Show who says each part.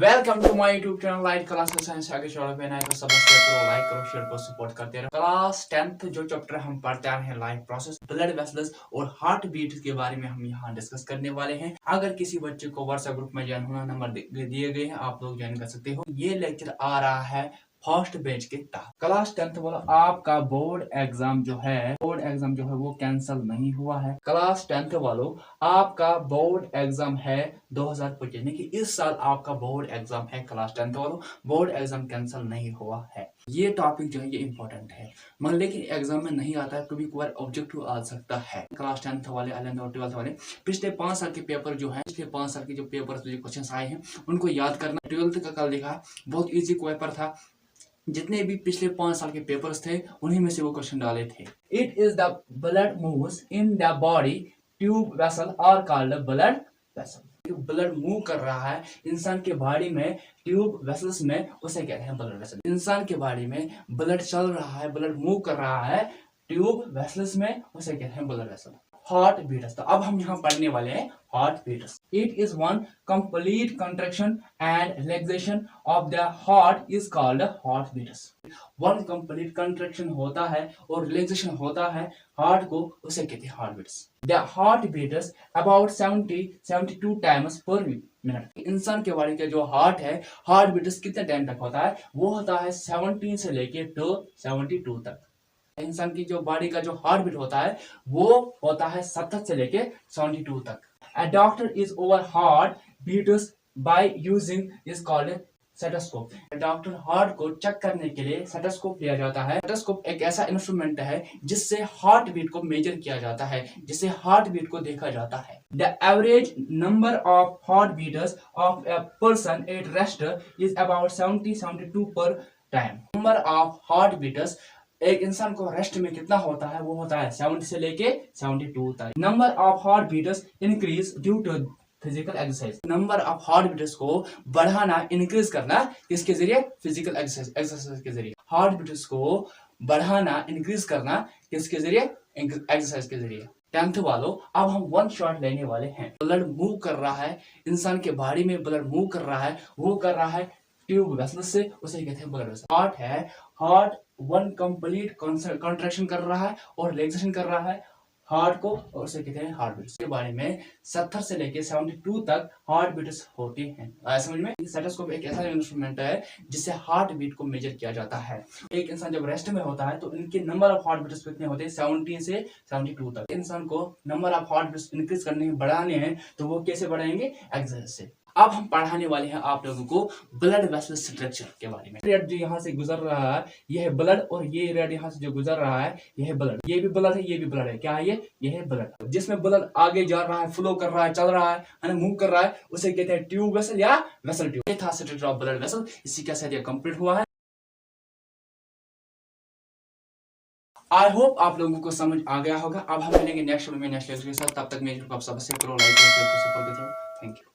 Speaker 1: Welcome to my YouTube channel light class science आगे चलो पे तो सब्सक्राइब करो, लाइक करो, शेयर करो, सपोर्ट करते रहो। क्लास 10th जो चैप्टर हम पढ़ते आ रहे हैं लाइफ प्रोसेस, ब्लड वेसल्स और हार्ट बीट के बारे में हम यहाँ डिस्कस करने वाले हैं। अगर किसी बच्चे को व्हाट्सएप ग्रुप में ज्वाइन होना, नंबर दिए गए हैं, आप लोग ज्वाइन कर सकते हो। ये लेक्चर आ रहा है फर्स्ट बैच के तहत। क्लास 10th वाला आपका बोर्ड एग्जाम जो है वो कैंसिल नहीं हुआ है। क्लास 10th वालों, आपका बोर्ड एग्जाम है 2025 यानी कि इस साल आपका बोर्ड एग्जाम है। क्लास 10th वालों, बोर्ड एग्जाम कैंसिल नहीं हुआ है। ये टॉपिक जो है ये इंपॉर्टेंट है, मगर लेकिन एग्जाम में नहीं आता है, कभी कभार ऑब्जेक्टिव आ सकता है। क्लास 10th वाले, 11th और 12th वाले पिछले 5 साल के पेपर जो है, पिछले 5 साल के जो पेपर जो क्वेश्चन आए हैं उनको याद करना। 12th का कल देखा, बहुत ईजी पेपर था। जितने भी पिछले 5 साल के पेपर्स थे उन्हीं में से वो क्वेश्चन डाले थे। It is the blood moves in the body, tube vessel are called blood vessel. Blood move कर रहा है इंसान के बॉडी में, ट्यूब वेसल्स में, उसे कहते हैं ब्लड वेसल। इंसान के बॉडी में ब्लड चल रहा है, ब्लड मूव कर रहा है ट्यूब वेसल्स में, उसे कहते हैं ब्लड वेसल। हार्ट बीट्स, तो अब हम यहाँ पढ़ने वाले हैं heart beats. It is one complete contraction and relaxation of the heart is called heart beats. One complete contraction होता है और रिलैक्सेशन होता है हार्ट को, उसे कहते हैं heart beats. The heart beats about 72 times per minute. इंसान के बॉडी का जो हार्ट है, हार्ट बीट्स कितने टाइम तक होता है? वो होता है 17 से लेके to 72 तक। इंसान की जो बॉडी का जो हार्ट बीट होता है वो होता है 70 से लेके 72 तक। A doctor is over heart beats by using is called stethoscope. Doctor heart को चेक करने के लिए स्टेथोस्कोप लिया जाता है। स्टेथोस्कोप एक ऐसा इंस्ट्रूमेंट है जिससे हार्ट बीट को मेजर किया जाता है, जिससे हार्ट बीट को देखा जाता है। The average number of heart beats of a person at rest is about 72 per time. Number of heart beats एक इंसान को रेस्ट में कितना होता है? वो होता है 70 से लेके 72 तक। Number of heart beats increase due to physical exercise. Number of heart beats को बढ़ाना, इंक्रीज करना किसके जरिए? फिजिकल एक्सरसाइज के जरिए। हार्ट बीट्स को बढ़ाना, इंक्रीज करना किसके जरिए? एक्सरसाइज के जरिए। 10th वालों, अब हम वन शॉट लेने वाले हैं। ब्लड मूव कर रहा है इंसान के बॉडी में, ब्लड मूव कर रहा है, वो कर रहा है ट्यूब वेसल से, उसे कहते हैं ब्लड वेसल। हार्ट है, हार्ट वन कंप्लीट कॉन्ट्रैक्शन कर रहा है और रिलैक्सेशन कर रहा है हार्ट को, और उसे कहते हैं हार्ट बीट्स। के बारे में 70 से लेके 72 तक हार्ट बीट्स होती हैं। समझ में? स्टेथोस्कोप एक ऐसा इंस्ट्रूमेंट है जिससे हार्ट बीट को मेजर किया जाता है। एक इंसान जब रेस्ट में होता है तो इनके नंबर ऑफ हार्ट बीट्स कितने होते हैं? 70 से 72 तक। इंसान को number of heart beats increase करने हैं, बढ़ाने हैं, तो वो कैसे बढ़ाएंगे? एक्सरसाइज से। अब हम पढ़ाने वाले हैं आप लोगों को ब्लड वेसल स्ट्रक्चर के बारे में। रेड जो यहाँ से गुजर रहा है यह है ब्लड, और ये रेड यहाँ से जो गुजर रहा है यह है ब्लड। ये भी ब्लड है, ये भी ब्लड है। क्या है ये? ये है ब्लड। जिसमें ब्लड आगे जा रहा है, फ्लो कर रहा है, चल रहा है, मूव कर रहा है, उसे कहते हैं ट्यूब वेसल या वेसल ट्यूब। ये था स्ट्रक्चर ऑफ ब्लड वेसल। इसी के साथ ये कंप्लीट हुआ है। आई होप आप लोगों को समझ आ गया होगा। अब हम मिलेंगे नेक्स्ट वीडियो में नेक्स्ट लेक्चर के साथ। तब तक मेरे यूट्यूब को सब्सक्राइब करो, लाइक करो, शेयर करो, सपोर्ट करो। Thank you.